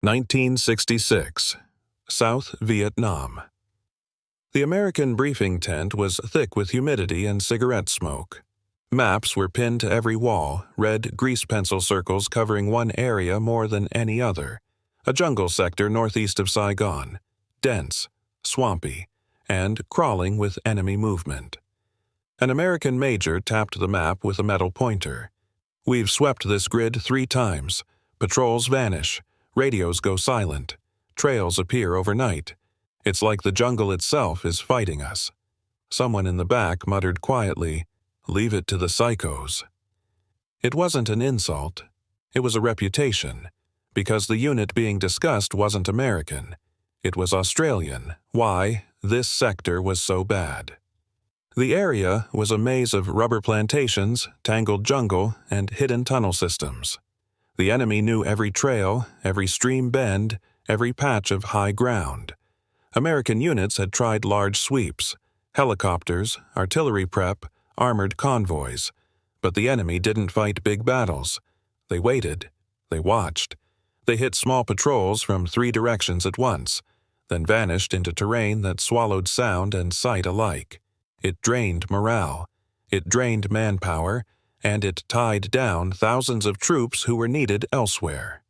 1966. South Vietnam. The American briefing tent was thick with humidity and cigarette smoke. Maps were pinned to every wall, red grease pencil circles covering one area more than any other. A jungle sector northeast of Saigon, dense, swampy, and crawling with enemy movement. An American major tapped the map with a metal pointer. "We've swept this grid 3 times. Patrols vanish. Radios go silent. Trails appear overnight. It's like the jungle itself is fighting us." Someone in the back muttered quietly, "Leave it to the psychos." It wasn't an insult. It was a reputation, because the unit being discussed wasn't American. It was Australian. Why this sector was so bad. The area was a maze of rubber plantations, tangled jungle, and hidden tunnel systems. The enemy knew every trail, every stream bend, every patch of high ground. American units had tried large sweeps, helicopters, artillery prep, armored convoys, but the enemy didn't fight big battles. They waited. They watched. They hit small patrols from 3 directions at once, then vanished into terrain that swallowed sound and sight alike. It drained morale. It drained manpower, and it tied down thousands of troops who were needed elsewhere.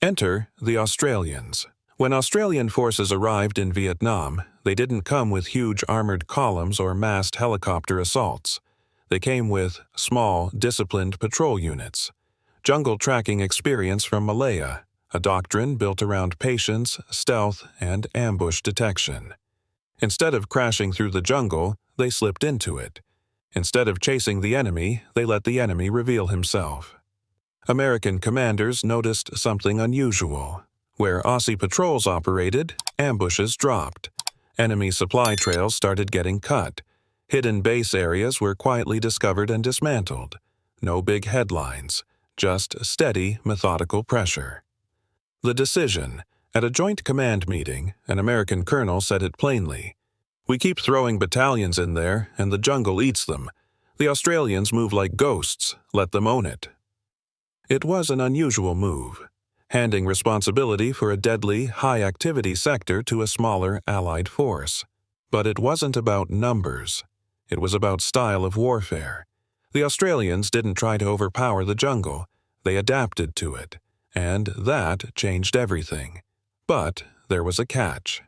Enter the Australians. When Australian forces arrived in Vietnam, they didn't come with huge armored columns or massed helicopter assaults. They came with small, disciplined patrol units. Jungle tracking experience from Malaya, a doctrine built around patience, stealth, and ambush detection. Instead of crashing through the jungle, they slipped into it. Instead of chasing the enemy, they let the enemy reveal himself. American commanders noticed something unusual. Where Aussie patrols operated, ambushes dropped. Enemy supply trails started getting cut. Hidden base areas were quietly discovered and dismantled. No big headlines, just steady, methodical pressure. The decision. At a joint command meeting, an American colonel said it plainly. "We keep throwing battalions in there, and the jungle eats them. The Australians move like ghosts. Let them own it." It was an unusual move, handing responsibility for a deadly, high-activity sector to a smaller Allied force. But it wasn't about numbers. It was about style of warfare. The Australians didn't try to overpower the jungle. They adapted to it, and that changed everything. But there was a catch.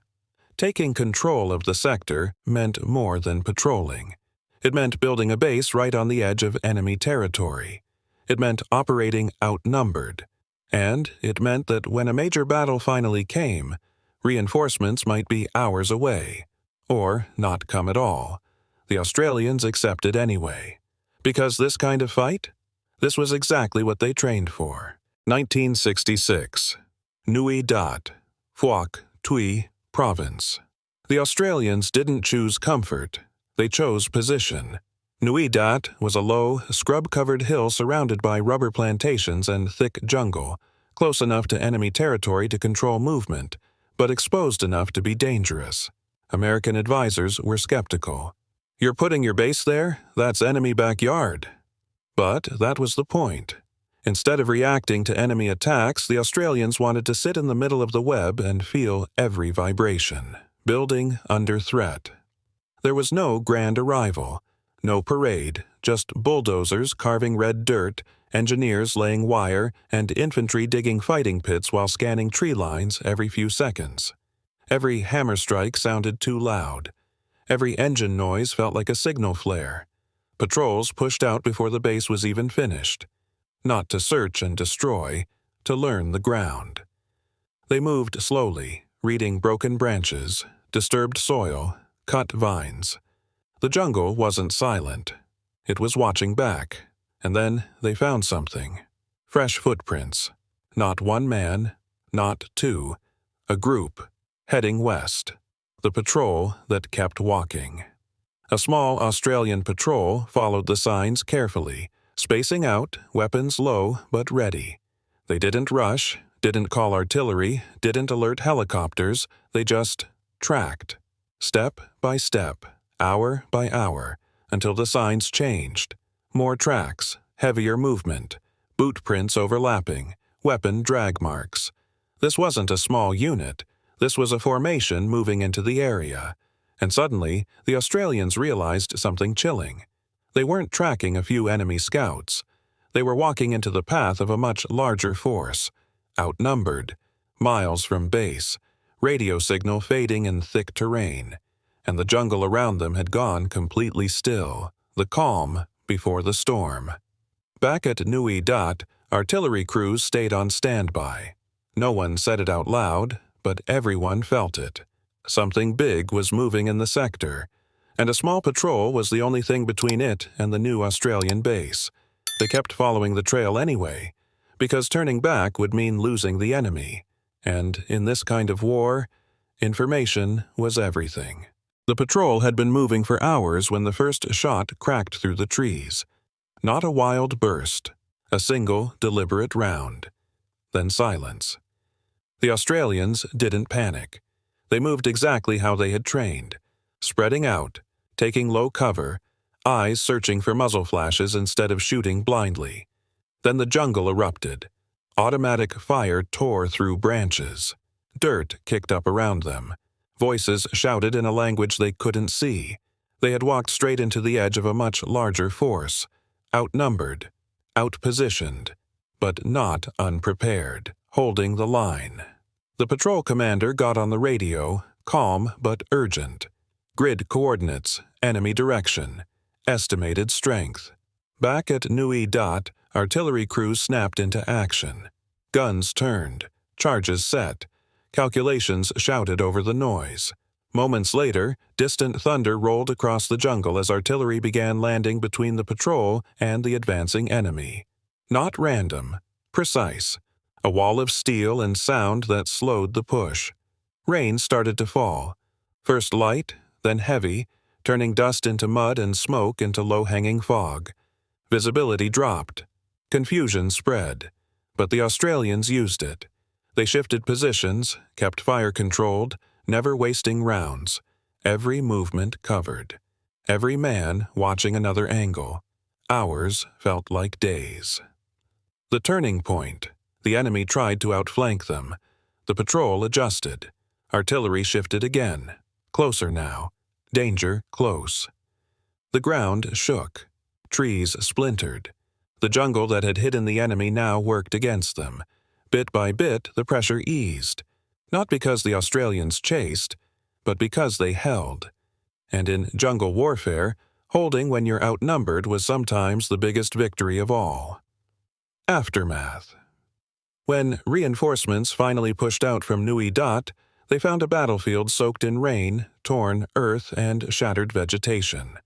Taking control of the sector meant more than patrolling. It meant building a base right on the edge of enemy territory. It meant operating outnumbered. And it meant that when a major battle finally came, reinforcements might be hours away, or not come at all. The Australians accepted anyway. Because this kind of fight? This was exactly what they trained for. 1966. Nui Dat, Phuoc Tuy Province. The Australians didn't choose comfort. They chose position. Nui Dat was a low, scrub-covered hill surrounded by rubber plantations and thick jungle, close enough to enemy territory to control movement, but exposed enough to be dangerous. American advisors were skeptical. "You're putting your base there? That's enemy backyard." But that was the point. Instead of reacting to enemy attacks, the Australians wanted to sit in the middle of the web and feel every vibration, building under threat. There was no grand arrival. No parade, just bulldozers carving red dirt, engineers laying wire, and infantry digging fighting pits while scanning tree lines every few seconds. Every hammer strike sounded too loud. Every engine noise felt like a signal flare. Patrols pushed out before the base was even finished. Not to search and destroy, to learn the ground. They moved slowly, reading broken branches, disturbed soil, cut vines. The jungle wasn't silent. It was watching back, and then they found something. Fresh footprints. Not one man, not 2. A group, heading west. The patrol that kept walking. A small Australian patrol followed the signs carefully, spacing out, weapons low but ready. They didn't rush, didn't call artillery, didn't alert helicopters, they just tracked. Step by step. Hour by hour, until the signs changed. More tracks, heavier movement, boot prints overlapping, weapon drag marks. This wasn't a small unit. This was a formation moving into the area. And suddenly, the Australians realized something chilling. They weren't tracking a few enemy scouts. They were walking into the path of a much larger force, outnumbered, miles from base, radio signal fading in thick terrain, and the jungle around them had gone completely still, the calm before the storm. Back at Nui Dat, artillery crews stayed on standby. No one said it out loud, but everyone felt it. Something big was moving in the sector, and a small patrol was the only thing between it and the new Australian base. They kept following the trail anyway, because turning back would mean losing the enemy. And in this kind of war, information was everything. The patrol had been moving for hours when the first shot cracked through the trees. Not a wild burst, a single, deliberate round. Then silence. The Australians didn't panic. They moved exactly how they had trained, spreading out, taking low cover, eyes searching for muzzle flashes instead of shooting blindly. Then the jungle erupted. Automatic fire tore through branches. Dirt kicked up around them. Voices shouted in a language they couldn't see. They had walked straight into the edge of a much larger force, outnumbered, outpositioned, but not unprepared, holding the line. The patrol commander got on the radio, calm but urgent. Grid coordinates, enemy direction, estimated strength. Back at Nui Dat, artillery crews snapped into action. Guns turned, charges set, calculations shouted over the noise. Moments later, distant thunder rolled across the jungle as artillery began landing between the patrol and the advancing enemy. Not random, precise. A wall of steel and sound that slowed the push. Rain started to fall. First light, then heavy, turning dust into mud and smoke into low-hanging fog. Visibility dropped. Confusion spread. But the Australians used it. They shifted positions, kept fire controlled, never wasting rounds. Every movement covered. Every man watching another angle. Hours felt like days. The turning point. The enemy tried to outflank them. The patrol adjusted. Artillery shifted again. Closer now. Danger close. The ground shook. Trees splintered. The jungle that had hidden the enemy now worked against them. Bit by bit, the pressure eased. Not because the Australians chased, but because they held. And in jungle warfare, holding when you're outnumbered was sometimes the biggest victory of all. Aftermath. When reinforcements finally pushed out from Nui Dat, they found a battlefield soaked in rain, torn earth, and shattered vegetation.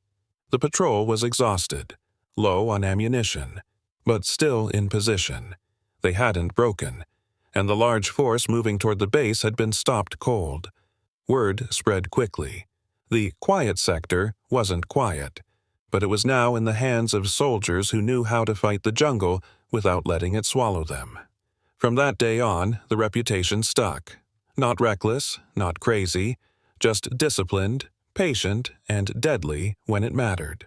The patrol was exhausted, low on ammunition, but still in position. They hadn't broken, and the large force moving toward the base had been stopped cold. Word spread quickly. The quiet sector wasn't quiet, but it was now in the hands of soldiers who knew how to fight the jungle without letting it swallow them. From that day on, the reputation stuck. Not reckless, not crazy, just disciplined, patient, and deadly when it mattered.